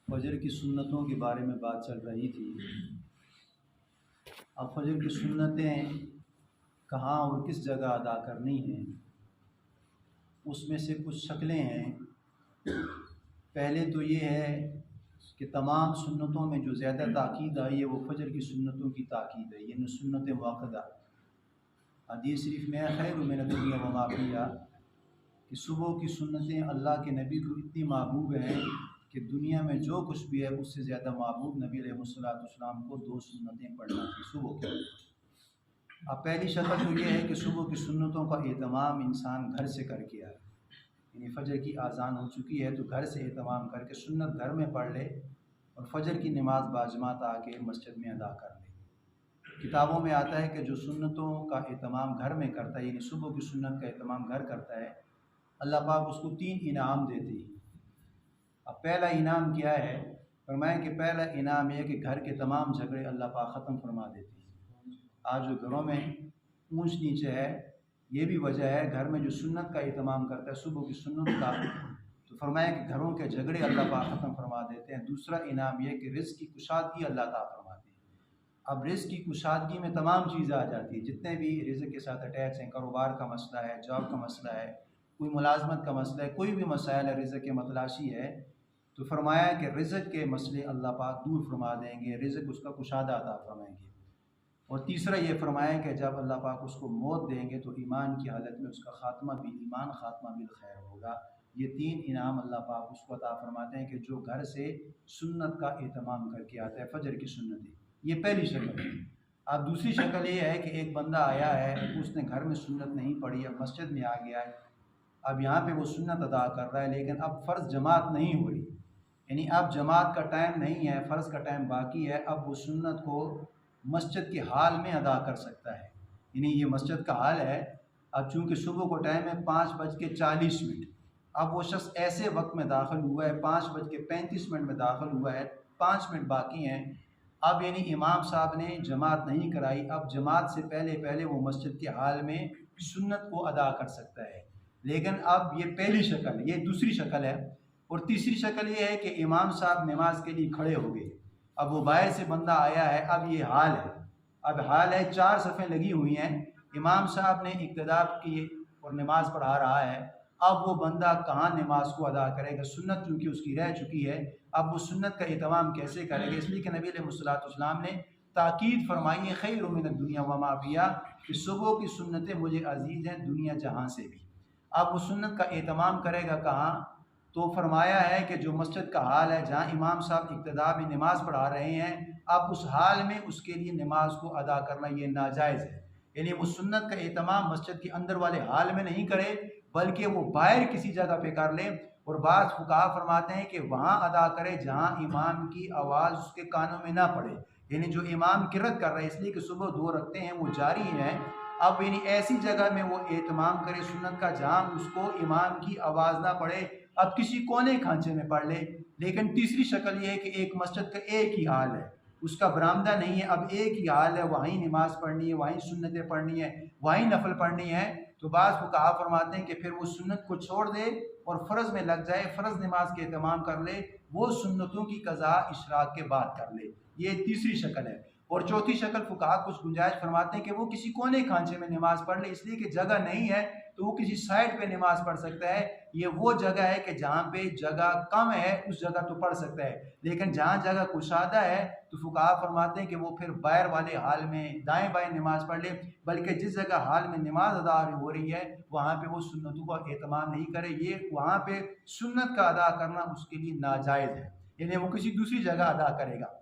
फजर की सुन्नतों के बारे में बात चल रही थी। अब फजर की सुन्नतें कहाँ और किस जगह अदा करनी हैं, उसमें से कुछ शक्लें हैं। पहले तो ये है कि तमाम सुन्नतों में जो ज़्यादा ताकीद आई है वो फजर की सुन्नतों की ताकीद है, यानी सुन्नत मुअक्कदा। हदीस शरीफ में खैर मिन दुनिया व मा फिहा कि सुबह की सुन्नतें अल्लाह के नबी को इतनी महबूब हैं कि दुनिया में जो कुछ भी है उससे ज़्यादा महबूब नबी अलैहिस्सलाम को दो सुन्नतें पढ़ना थी सुबह के। अब पहली शक्ल तो ये है कि सुबह की सुन्नतों का एहतमाम इंसान घर से करके आए, यानी फ़जर की आज़ान हो चुकी है तो घर से एहतमाम करके सुन्नत घर में पढ़ ले और फ़जर की नमाज बाजमात आके मस्जिद में अदा कर ले। किताबों में आता है कि जो सुन्नतों का एहतमाम घर में करता है, यानी सुबह की सुन्नत का एहतमाम घर करता है, अल्लाह पाक उसको 3 इनाम देते हैं। अब पहला इनाम क्या है? फरमाएं कि पहला इनाम यह कि घर के तमाम झगड़े अल्लाह पाक ख़त्म फरमा देते हैं। आज जो घरों में ऊंच नीचे है, ये भी वजह है घर में जो सुन्नत का एहतमाम करता है सुबह की सुन्नत का, तो फरमाया कि घरों के झगड़े अल्लाह पाक ख़त्म फरमा देते हैं। दूसरा इनाम यह कि रिज़्क़ की कुशादगी अल्लाह ताला फरमाते हैं। अब रिज़्क़ की कुशादगी में तमाम चीज़ें आ जाती हैं, जितने भी रिज़्क़ के साथ अटैच हैं, कारोबार का मसला है, जॉब का मसला है, कोई मुलाजमत का मसला है, कोई भी मसाइल है, रिज़्क़ के मतलाशी है, तो फरमाया कि रिज़्क़ के मसले अल्लाह पाक दूर फरमा देंगे, रिज़्क़ उसका कुशादा अता फरमाएंगे। और तीसरा ये फरमाया कि जब अल्लाह पाक उसको मौत देंगे तो ईमान की हालत में उसका ख़ात्मा भी ईमान ख़ात्मा बिल खैर होगा। ये 3 इनाम अल्लाह पाक उसको अता फरमाते हैं कि जो घर से सुन्नत का एहतमाम करके आता है, फ़जर की सुन्नतें। ये पहली शक्ल है। अब दूसरी शक्ल ये है कि एक बंदा आया है, उसने घर में सुन्नत नहीं पढ़ी, अब मस्जिद में आ गया है, अब यहाँ पे वो सुन्नत अदा कर रहा है, लेकिन अब फ़र्ज़ जमात नहीं हो रही, यानी अब जमात का टाइम नहीं है, फ़र्ज़ का टाइम बाकी है। अब वो सुन्नत को मस्जिद के हाल में अदा कर सकता है, यानी ये मस्जिद का हाल है। अब चूँकि सुबह को टाइम है 5:40, अब वो शख्स ऐसे वक्त में दाखिल हुआ है, 5:35 में दाखिल हुआ है, 5 मिनट बाकी हैं। अब यानी इमाम साहब ने जमात नहीं कराई, अब जमात से पहले पहले वो मस्जिद के हाल में सुन्नत को अदा कर सकता है। लेकिन अब ये पहली शक्ल है, ये दूसरी शक्ल है। और तीसरी शक्ल ये है कि इमाम साहब नमाज के लिए खड़े हो गए, अब वो बाहर से बंदा आया है, अब ये हाल है, अब हाल है 4 सफ़ें लगी हुई हैं, इमाम साहब ने इक्तदा की और नमाज पढ़ा रहा है। अब वो बंदा कहाँ नमाज को अदा करेगा? सुन्नत चूँकि उसकी रह चुकी है, अब वो सुन्नत का एहतमाम कैसे करेगा? इसलिए कि नबी अलैहिस्सलाम ने ताकीद फरमाई है खैरुम मिन दुनिया व मा फिहा, कि सुबह की सुन्नतें मुझे अजीज़ हैं दुनिया जहाँ से भी। अब वो सुन्नत का एहतमाम करेगा कहाँ? तो फरमाया है कि जो मस्जिद का हाल है जहाँ इमाम साहब इक्तदा में नमाज़ पढ़ा रहे हैं, अब उस हाल में उसके लिए नमाज को अदा करना ये नाजायज़ है। यानी वो सुन्नत का एहतमाम मस्जिद के अंदर वाले हाल में नहीं करे, बल्कि वो बाहर किसी जगह पे कर ले। और बाज़ फुक़हा फरमाते हैं कि वहाँ अदा करे जहाँ इमाम की आवाज़ उसके कानों में ना पड़े, यानी जो इमाम किरत कर रहे हैं, इसलिए कि सुबह 2 रखते हैं वो जारी हैं, अब यानी ऐसी जगह में वो एहतमाम करे सुन्नत का जहाँ उसको इमाम की आवाज़ ना पड़े, अब किसी कोने खांचे में पढ़ ले। लेकिन तीसरी शक्ल ये है कि एक मस्जिद का एक ही हाल है, उसका बरामदा नहीं है, अब एक ही हाल है, वहीं नमाज पढ़नी है, वहीं सुन्नतें पढ़नी है, वहीं नफल पढ़नी है, तो बाज़ फुक़हा फरमाते हैं कि फिर वो सुन्नत को छोड़ दे और फ़र्ज़ में लग जाए, फ़र्ज़ नमाज के एहतमाम कर ले, वो सुन्नतों की क़ज़ा इशराक़ के बाद कर ले। ये तीसरी शक्ल है। और चौथी शक्ल फुक़हा कुछ गुंजाइश फरमाते हैं कि वो किसी कोने खांचे में नमाज पढ़ ले, इसलिए कि जगह नहीं है तो वो किसी साइड पे नमाज पढ़ सकता है। ये वो जगह है कि जहाँ पे जगह कम है उस जगह तो पढ़ सकता है, लेकिन जहाँ जगह कुशादा है तो फुक़हा फरमाते हैं कि वो फिर बाहर वाले हाल में दाएं बाएं नमाज पढ़ ले, बल्कि जिस जगह हाल में नमाज अदा हो रही है वहाँ पे वो सुन्नतों का एहतमाम नहीं करे, ये वहाँ पे सुन्नत का अदा करना उसके लिए नाजायज़ है, यानी वो किसी दूसरी जगह अदा करेगा।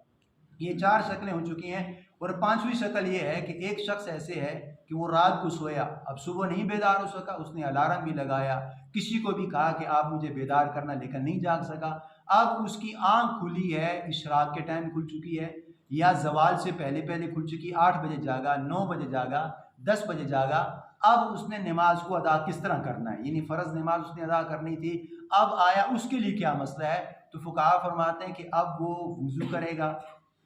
ये 4 शक्लें हो चुकी हैं। और 5वीं शक्ल ये है कि एक शख्स ऐसे है कि वो रात को सोया, अब सुबह नहीं बेदार हो सका, उसने अलार्म भी लगाया, किसी को भी कहा कि आप मुझे बेदार करना, लेकिन नहीं जाग सका। अब उसकी आंख खुली है, इशराक के टाइम खुल चुकी है या जवाल से पहले पहले खुल चुकी, 8 बजे जागा, 9 बजे जागा, 10 बजे जागा। अब उसने नमाज को अदा किस तरह करना है, यानी फ़र्ज़ नमाज उसने अदा करनी थी, अब आया उसके लिए क्या मसला है? तो फुक़हा फरमाते हैं कि अब वो वुज़ू करेगा,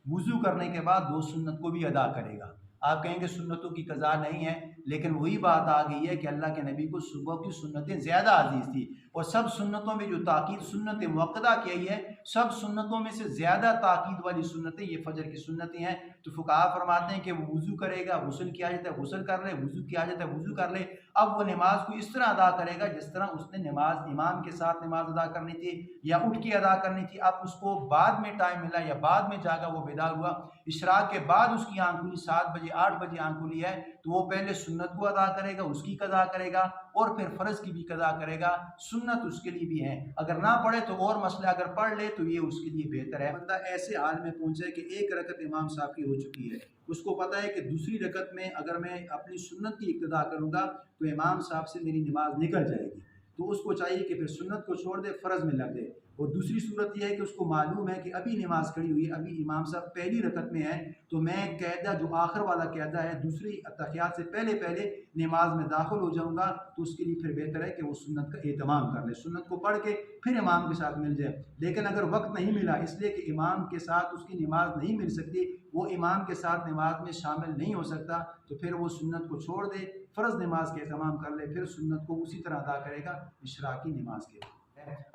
वुज़ू करने के बाद 2 सुन्नत को भी अदा करेगा। आप कहेंगे सुन्नतों की कज़ा नहीं है, लेकिन वही बात आ गई है कि अल्लाह के नबी को सुबह की सुन्नतें ज़्यादा अजीज़ थी, और सब सुन्नतों में जो ताकीद सुन्नत मुअक्कदा की है, सब सुन्नतों में से ज़्यादा ताकीद वाली सुन्नतें ये फजर की सुन्नतें हैं। तो फुक़हा फरमाते हैं कि वो वज़ू करेगा, गुस्ल की हाजत है गुस्ल कर ले, वज़ू की हाजत है वज़ू कर ले। अब वो नमाज को इस तरह अदा करेगा जिस तरह उसने नमाज इमाम के साथ नमाज अदा करनी थी या उठ के अदा करनी थी। अब उसको बाद में टाइम मिला या बाद में जागा वो बेदार हुआ, इशराक के बाद उसकी आँख खुली, 7 बजे 8 बजे आँख खुली है, तो वो पहले सुन्नत को अदा करेगा, उसकी कज़ा करेगा, और फिर फ़र्ज़ की भी कज़ा करेगा। सुन्नत उसके लिए भी है, अगर ना पढ़े तो और मसला, अगर पढ़ ले तो ये उसके लिए बेहतर है। बंदा ऐसे हाल में पहुँचे कि एक रकत इमाम साहब की हो चुकी है, उसको पता है कि दूसरी रकत में अगर मैं अपनी सुन्नत की इक्तदा करूँगा तो इमाम साहब से मेरी नमाज निकल जाएगी, तो उसको चाहिए कि फिर सुन्नत को छोड़ दे, फ़र्ज़ में लग जाए। और दूसरी सूरत यह है कि उसको मालूम है कि अभी नमाज खड़ी हुई है, अभी इमाम साहब पहली रकत में है, तो मैं कायदा जो आखिर वाला कायदा है दूसरी तहियात से पहले पहले नमाज में दाखिल हो जाऊँगा, तो उसके लिए फिर बेहतर है कि वो सुन्नत का एहतमाम कर ले, सुन्नत को पढ़ के फिर इमाम के साथ मिल जाए। लेकिन अगर वक्त नहीं मिला इसलिए कि इमाम के साथ उसकी नमाज नहीं मिल सकती, वो इमाम के साथ नमाज में शामिल नहीं हो सकता, तो फिर वो सुन्नत को छोड़ दे, फ़र्ज़ नमाज के एहतमाम कर ले, फिर सुन्नत को उसी तरह अदा करेगा इशराकी नमाज के।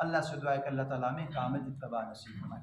अल्लाह से दुआ है कि अल्लाह ताला में कामिल इत्तबा नसीब फरमाए।